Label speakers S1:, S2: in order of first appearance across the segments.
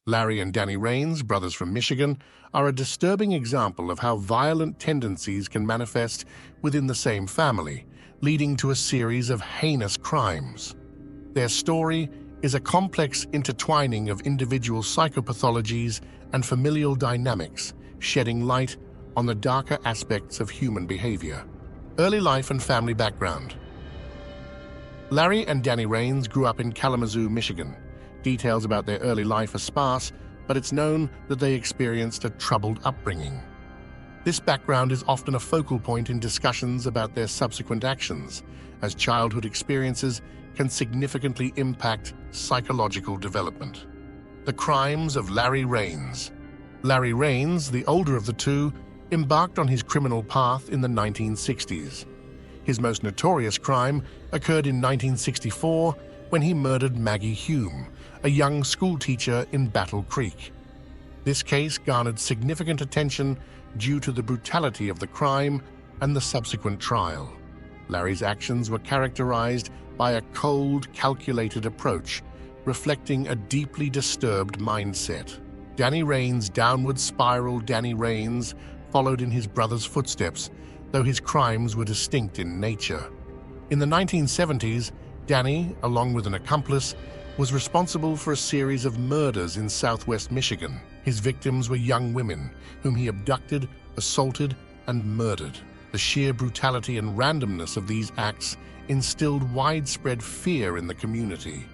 S1: Larry and Danny Rains, brothers from Michigan, are a disturbing example of how violent tendencies can manifest within the same family, leading to a series of heinous crimes. Their story is a complex intertwining of individual psychopathologies and familial dynamics, shedding light on the darker aspects of human behavior. Early life and family background. Larry and Danny Rains grew up in Kalamazoo, Michigan. Details about their early life are sparse, but it's known that they experienced a troubled upbringing. This background is often a focal point in discussions about their subsequent actions, as childhood experiences can significantly impact psychological development. The crimes of Larry Rains. Larry Rains, the older of the two, embarked on his criminal path in the 1960s. His most notorious crime occurred in 1964 when he murdered Maggie Hume, a young schoolteacher in Battle Creek. This case garnered significant attention due to the brutality of the crime and the subsequent trial. Larry's actions were characterized by a cold, calculated approach, reflecting a deeply disturbed mindset. Danny Rains' downward spiral. Danny Rains followed in his brother's footsteps, though his crimes were distinct in nature. In the 1970s, Danny, along with an accomplice, was responsible for a series of murders in southwest Michigan. His victims were young women, whom he abducted, assaulted, and murdered. The sheer brutality and randomness of these acts instilled widespread fear in the community.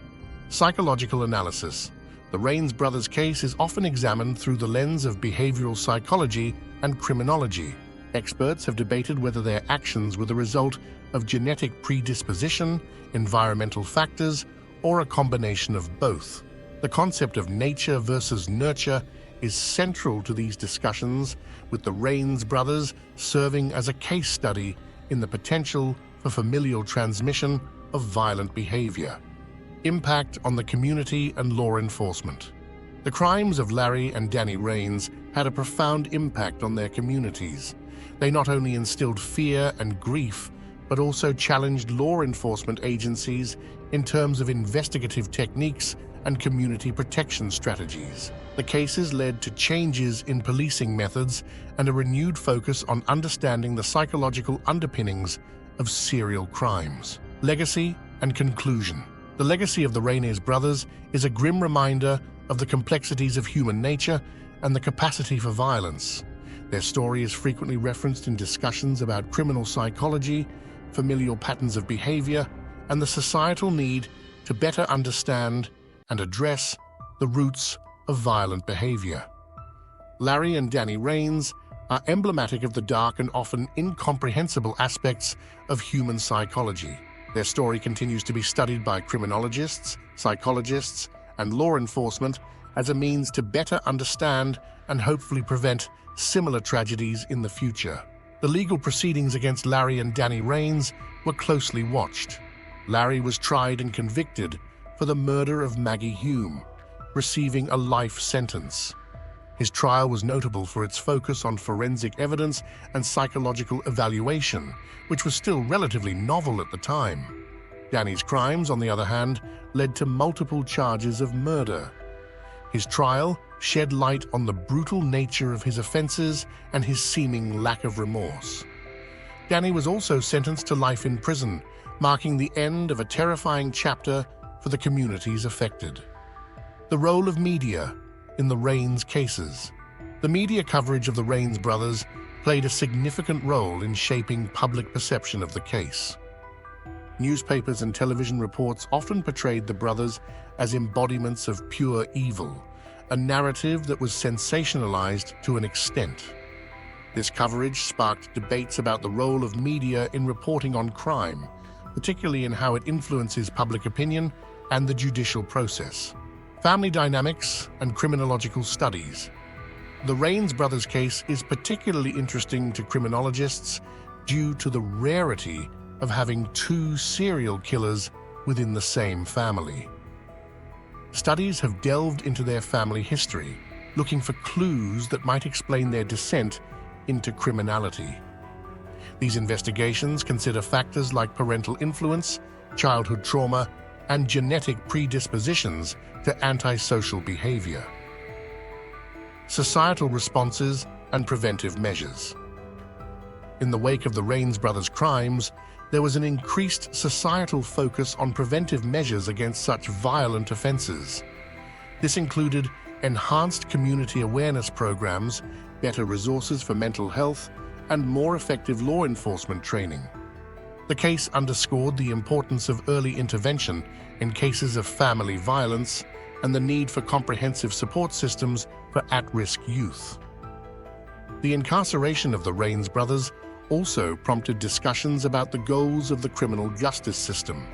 S1: Psychological analysis. The Rains brothers' case is often examined through the lens of behavioral psychology and criminology. Experts have debated whether their actions were the result of genetic predisposition, environmental factors, or a combination of both. The concept of nature versus nurture is central to these discussions, with the Rains brothers serving as a case study in the potential for familial transmission of violent behavior. Impact on the community and law enforcement. The crimes of Larry and Danny Rains had a profound impact on their communities. They not only instilled fear and grief, but also challenged law enforcement agencies in terms of investigative techniques and community protection strategies. The cases led to changes in policing methods and a renewed focus on understanding the psychological underpinnings of serial crimes. Legacy and conclusion. The legacy of the Rains brothers is a grim reminder of the complexities of human nature and the capacity for violence. Their story is frequently referenced in discussions about criminal psychology, familial patterns of behavior, and the societal need to better understand and address the roots of violent behavior. Larry and Danny Rains are emblematic of the dark and often incomprehensible aspects of human psychology. Their story continues to be studied by criminologists, psychologists, and law enforcement as a means to better understand and hopefully prevent similar tragedies in the future. The legal proceedings against Larry and Danny Rains were closely watched. Larry was tried and convicted for the murder of Maggie Hume, receiving a life sentence. His trial was notable for its focus on forensic evidence and psychological evaluation, which was still relatively novel at the time. Danny's crimes, on the other hand, led to multiple charges of murder. His trial shed light on the brutal nature of his offenses and his seeming lack of remorse. Danny was also sentenced to life in prison, marking the end of a terrifying chapter for the communities affected. The role of media in the Rains cases. The media coverage of the Rains brothers played a significant role in shaping public perception of the case. Newspapers and television reports often portrayed the brothers as embodiments of pure evil, a narrative that was sensationalized to an extent. This coverage sparked debates about the role of media in reporting on crime, particularly in how it influences public opinion and the judicial process. Family dynamics and criminological studies. The Rains brothers case is particularly interesting to criminologists due to the rarity of having two serial killers within the same family. Studies have delved into their family history, looking for clues that might explain their descent into criminality. These investigations consider factors like parental influence, childhood trauma, and genetic predispositions to antisocial behavior. societal responses, and preventive measures. In the wake of the Raines brothers' crimes, there was an increased societal focus on preventive measures against such violent offenses. This included enhanced community awareness programs, better resources for mental health, and more effective law enforcement training. The case underscored the importance of early intervention in cases of family violence and the need for comprehensive support systems for at-risk youth. The incarceration of the Raines brothers also prompted discussions about the goals of the criminal justice system.